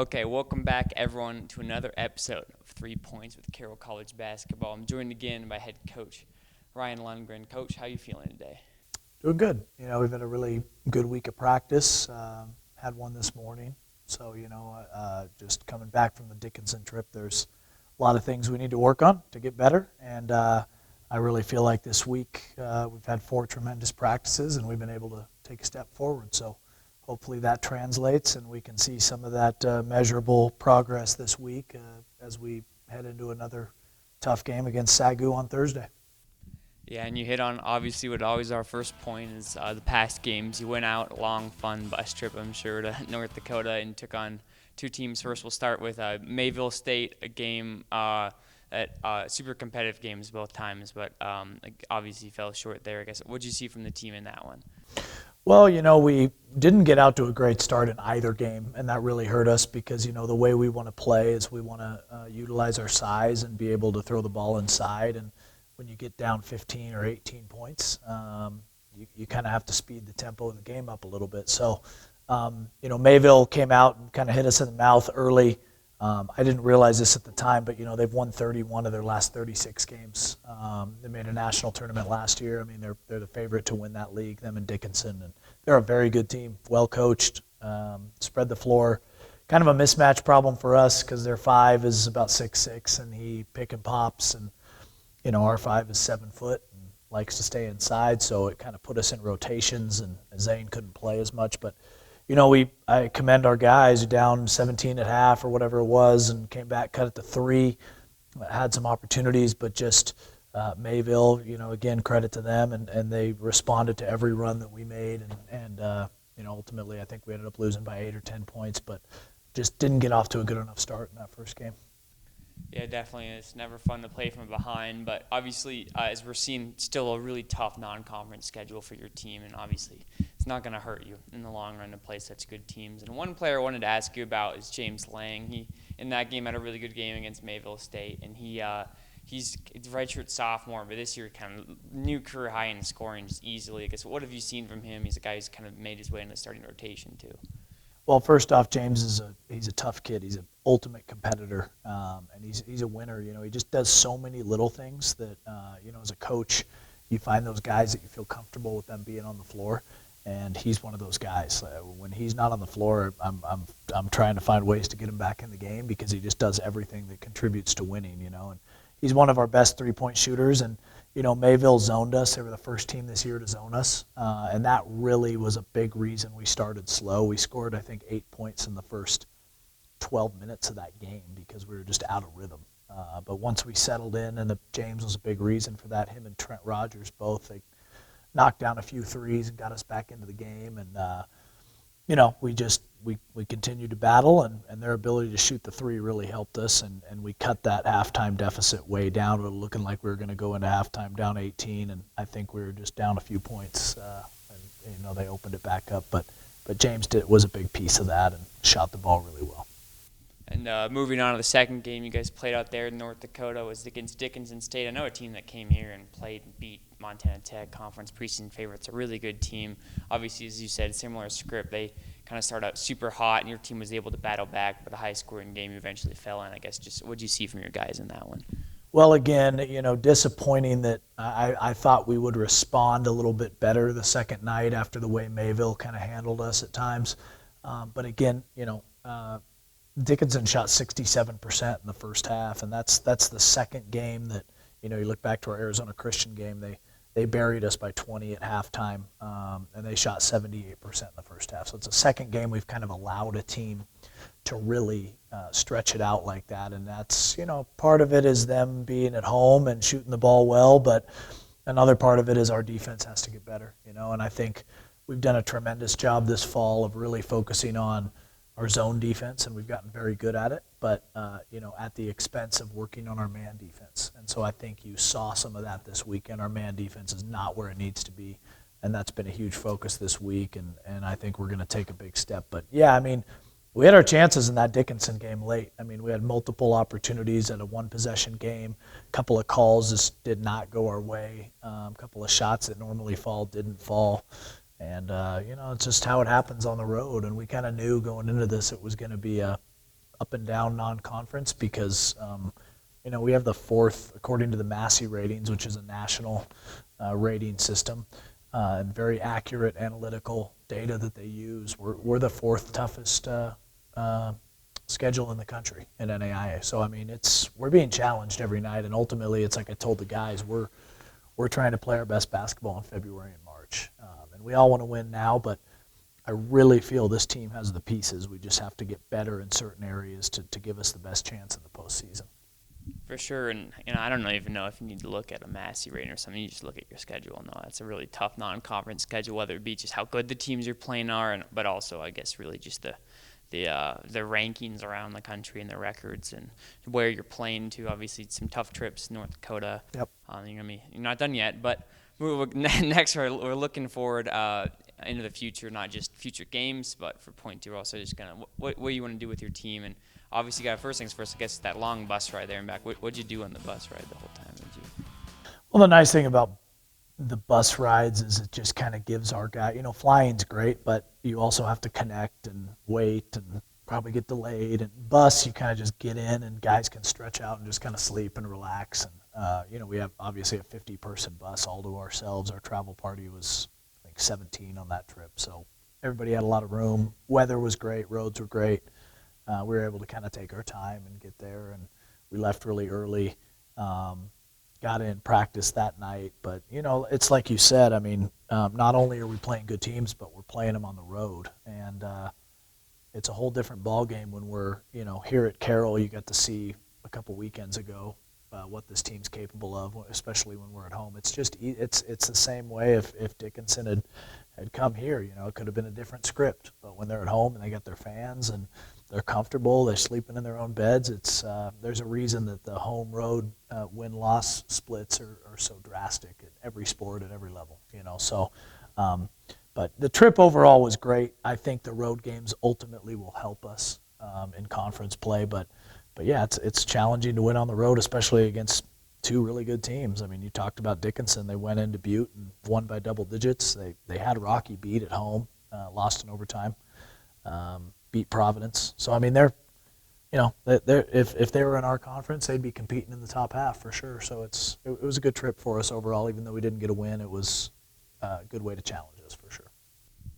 Okay, welcome back everyone to another episode of 3 Points with Carroll College basketball. I'm joined again by head coach Ryan Lundgren. Coach, how are you feeling today? Doing good. We've had a really good week of practice. Had one this morning. So, just coming back from the Dickinson trip, there's a lot of things we need to work on to get better. And I really feel like this week we've had 4 tremendous practices and we've been able to take a step forward. So hopefully that translates and we can see some of that measurable progress this week as we head into another tough game against Sagu on Thursday. Yeah, and you hit on obviously what always our first point is the past games. You went out, long, fun bus trip, I'm sure, to North Dakota and took on 2 teams. First, we'll start with Mayville State, a game super competitive games both times, but obviously fell short there. I guess, what did you see from the team in that one? Well, we didn't get out to a great start in either game, and that really hurt us because, the way we want to play is we want to utilize our size and be able to throw the ball inside. And when you get down 15 or 18 points, you kind of have to speed the tempo of the game up a little bit. So, Mayville came out and kind of hit us in the mouth early. I didn't realize this at the time, but, they've won 31 of their last 36 games. They made a national tournament last year. I mean, they're the favorite to win that league, them and Dickinson. And they're a very good team, well coached, spread the floor. Kind of a mismatch problem for us because their 5 is about 6'6", and he pick and pops. And, our 5 is 7 foot and likes to stay inside. So it kind of put us in rotations, and Zane couldn't play as much. But I commend our guys down 17 at half or whatever it was and came back, cut it to 3, had some opportunities, but just Mayville, again, credit to them, and they responded to every run that we made. And ultimately I think we ended up losing by 8 or 10 points, but just didn't get off to a good enough start in that first game. Yeah, definitely. It's never fun to play from behind, but obviously, as we're seeing, still a really tough non-conference schedule for your team, and obviously it's not going to hurt you in the long run to play such good teams. And one player I wanted to ask you about is James Lang. He, in that game, had a really good game against Mayville State, and he's a redshirt sophomore, but this year kind of new career high in scoring just easily. I guess, what have you seen from him? He's a guy who's kind of made his way in the starting rotation too. Well, first off, James he's a tough kid. He's an ultimate competitor, and he's a winner. He just does so many little things that as a coach, you find those guys that you feel comfortable with them being on the floor, and he's one of those guys. When he's not on the floor, I'm trying to find ways to get him back in the game because he just does everything that contributes to winning. And he's one of our best 3-point shooters, and Mayville zoned us. They were the first team this year to zone us, and that really was a big reason we started slow. We scored, I think, 8 points in the first 12 minutes of that game because we were just out of rhythm. But once we settled in, and James was a big reason for that, him and Trent Rogers both, they knocked down a few threes and got us back into the game. And, we continued to battle, and their ability to shoot the 3 really helped us, and we cut that halftime deficit way down. We were looking like we were going to go into halftime down 18, and I think we were just down a few points, and they opened it back up. But James was a big piece of that and shot the ball really well. And moving on to the second game you guys played out there in North Dakota was against Dickinson State. I know a team that came here and played and beat Montana Tech, conference preseason favorites, a really good team. Obviously, as you said, similar script. They kind of started out super hot, and your team was able to battle back, but a high-scoring game you eventually fell in. I guess just what did you see from your guys in that one? Well, again, disappointing that I thought we would respond a little bit better the second night after the way Mayville kind of handled us at times. But again, Dickinson shot 67% in the first half, and that's the second game that, you look back to our Arizona Christian game, they buried us by 20 at halftime, and they shot 78% in the first half. So it's the second game we've kind of allowed a team to really stretch it out like that, and that's, part of it is them being at home and shooting the ball well, but another part of it is our defense has to get better, and I think we've done a tremendous job this fall of really focusing on our zone defense, and we've gotten very good at it, but at the expense of working on our man defense. And so I think you saw some of that this weekend. Our man defense is not where it needs to be, and that's been a huge focus this week, and I think we're going to take a big step. But, yeah, I mean, we had our chances in that Dickinson game late. I mean, we had multiple opportunities at a one-possession game. A couple of calls just did not go our way. A couple of shots that normally fall didn't fall. And, it's just how it happens on the road. And we kind of knew going into this it was going to be a up and down non-conference because we have the fourth, according to the Massey ratings, which is a national rating system, and very accurate analytical data that they use. We're the fourth toughest schedule in the country in NAIA. So I mean, we're being challenged every night, and ultimately, it's like I told the guys, we're trying to play our best basketball in February and March, and we all want to win now, but I really feel this team has the pieces. We just have to get better in certain areas to give us the best chance in the postseason. For sure, and I don't even know if you need to look at a Massey rating or something. You just look at your schedule. No, it's a really tough non-conference schedule, whether it be just how good the teams you're playing are, but also I guess really just the rankings around the country and the records and where you're playing to. Obviously, some tough trips, North Dakota. Yep. You're not done yet, but next we're looking forward into the future, not just future games, but for point two, also just kind of what you want to do with your team. And obviously, you got first things first, I guess, that long bus ride there and back. What'd you do on the bus ride the whole time? Well, the nice thing about the bus rides is it just kind of gives our guy, flying's great, but you also have to connect and wait and probably get delayed. And bus, you kind of just get in and guys can stretch out and just kind of sleep and relax. And, we have obviously a 50-person bus all to ourselves. Our travel party was, I think, 17 on that trip. So everybody had a lot of room. Weather was great. Roads were great. We were able to kind of take our time and get there. And we left really early. Got in practice that night, but it's like you said. I mean, not only are we playing good teams, but we're playing them on the road, and it's a whole different ball game when we're here at Carroll. You got to see a couple weekends ago what this team's capable of, especially when we're at home. It's just it's the same way if Dickinson had come here. It could have been a different script, but when they're at home and they got their fans and they're comfortable, they're sleeping in their own beds. There's a reason that the home road win-loss splits are so drastic at every sport at every level. So but the trip overall was great. I think the road games ultimately will help us in conference play, but yeah, it's challenging to win on the road, especially against two really good teams. I mean, you talked about Dickinson. They went into Butte and won by double digits. They had Rocky beat at home, lost in overtime. Beat Providence. So I mean, they're if they were in our conference, they'd be competing in the top half for sure. So it was a good trip for us overall. Even though we didn't get a win, it was a good way to challenge us for sure.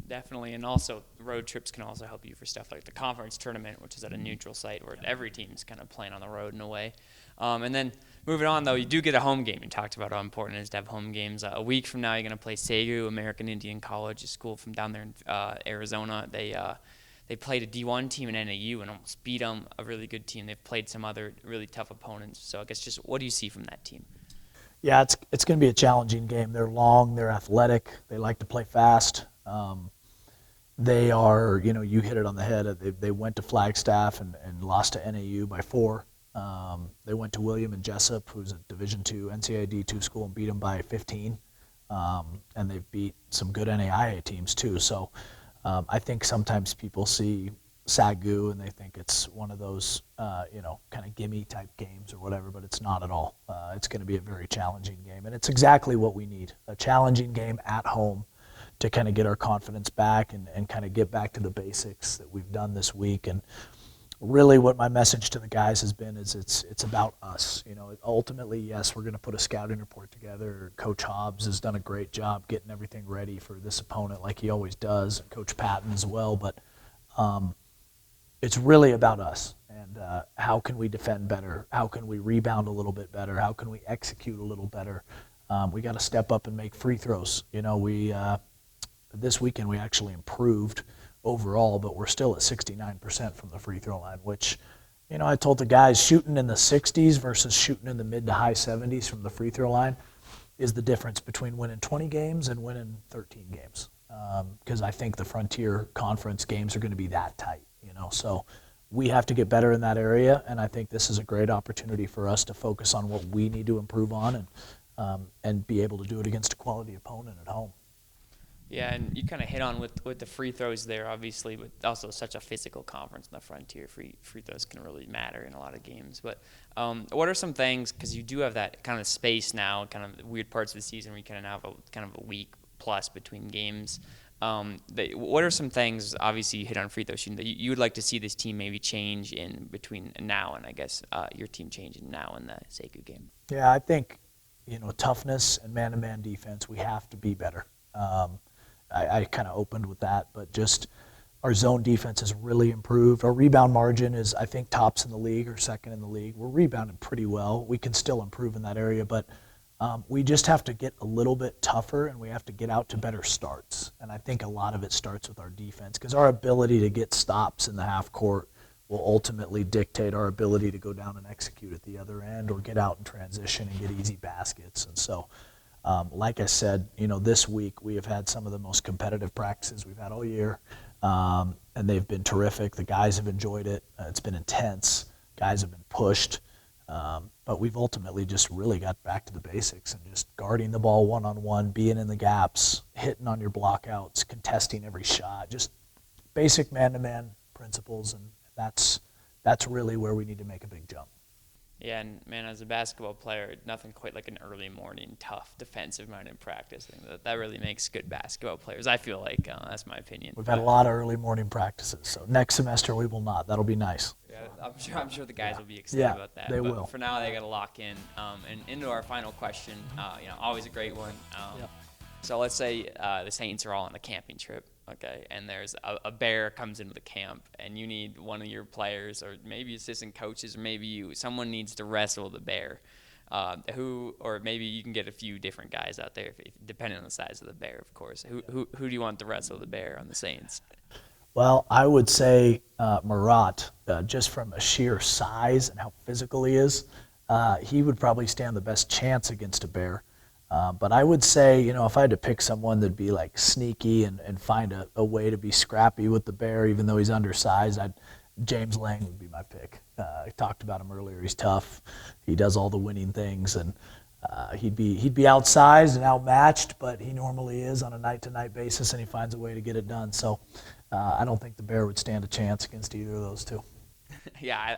Definitely, and also road trips can also help you for stuff like the conference tournament, which is at a neutral site where every team's kind of playing on the road in a way. And then moving on, though, you do get a home game. You talked about how important it is to have home games. A week from now, you're going to play Sagu, American Indian College, a school from down there in Arizona. They played a D1 team in NAU and almost beat them, a really good team. They've played some other really tough opponents. So I guess just what do you see from that team? Yeah, it's going to be a challenging game. They're long, they're athletic, they like to play fast. They are, you hit it on the head. They went to Flagstaff and lost to NAU by 4. They went to William and Jessup, who's a Division II NCAA D2 school, and beat them by 15. And they've beat some good NAIA teams too. So I think sometimes people see Sagu and they think it's one of those, kind of gimme type games or whatever, but it's not at all. It's going to be a very challenging game, and it's exactly what we need, a challenging game at home to kind of get our confidence back and kind of get back to the basics that we've done this week. And really what my message to the guys has been is it's about us. Ultimately, yes, we're going to put a scouting report together. Coach Hobbs has done a great job getting everything ready for this opponent like he always does, and Coach Patton as well. But it's really about us and how can we defend better? How can we rebound a little bit better? How can we execute a little better? We got to step up and make free throws. This weekend we actually improved overall, but we're still at 69% from the free throw line, which, I told the guys shooting in the 60s versus shooting in the mid to high 70s from the free throw line is the difference between winning 20 games and winning 13 games. Because I think the Frontier Conference games are going to be that tight, So we have to get better in that area, and I think this is a great opportunity for us to focus on what we need to improve on and be able to do it against a quality opponent at home. Yeah, and you kind of hit on with the free throws there, obviously, but also such a physical conference in the Frontier. Free throws can really matter in a lot of games. But what are some things, because you do have that kind of space now, kind of weird parts of the season where you kind of have a week plus between games. What are some things, obviously you hit on free throw shooting, that you would like to see this team maybe change in between now and I guess your team changing now in the Sekou game? Yeah, I think, toughness and man-to-man defense, we have to be better. I kind of opened with that, but just our zone defense has really improved. Our rebound margin is, I think, tops in the league or second in the league. We're rebounding pretty well. We can still improve in that area, but we just have to get a little bit tougher, and we have to get out to better starts. And I think a lot of it starts with our defense, because our ability to get stops in the half court will ultimately dictate our ability to go down and execute at the other end or get out in transition and get easy baskets. And so, like I said, this week we have had some of the most competitive practices we've had all year, and they've been terrific. The guys have enjoyed it. It's been intense. Guys have been pushed. But we've ultimately just really got back to the basics and just guarding the ball one-on-one, being in the gaps, hitting on your blockouts, contesting every shot, just basic man-to-man principles, and that's really where we need to make a big jump. Yeah, and man, as a basketball player, nothing quite like an early morning, tough, defensive-minded practice. That really makes good basketball players. I feel like that's my opinion. We've had a lot of early morning practices, so next semester we will not. That'll be nice. Yeah, I'm sure the guys will be excited about that. They but will. For now, they got to lock in. And into our final question, always a great one. So let's say the Saints are all on a camping trip, okay, and there's a bear comes into the camp, and you need one of your players, or maybe assistant coaches, or maybe someone needs to wrestle the bear. Or maybe you can get a few different guys out there, depending on the size of the bear, of course. Who do you want to wrestle the bear on the Saints? Well, I would say Murat, just from a sheer size and how physical he is, he would probably stand the best chance against a bear. But I would say, if I had to pick someone that'd be like sneaky and find a way to be scrappy with the bear, even though he's undersized, James Lang would be my pick. I talked about him earlier. He's tough. He does all the winning things, and he'd be outsized and outmatched, but he normally is on a night-to-night basis, and he finds a way to get it done. So I don't think the bear would stand a chance against either of those two. Yeah,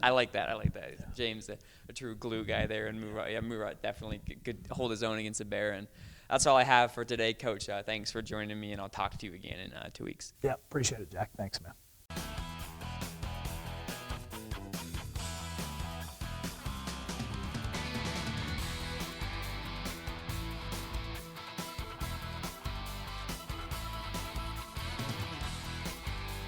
I like that. I like that. James, a true glue guy there, and Murat definitely could hold his own against the bear. And that's all I have for today, Coach. Thanks for joining me, and I'll talk to you again in 2 weeks. Yeah, appreciate it, Jack. Thanks, man.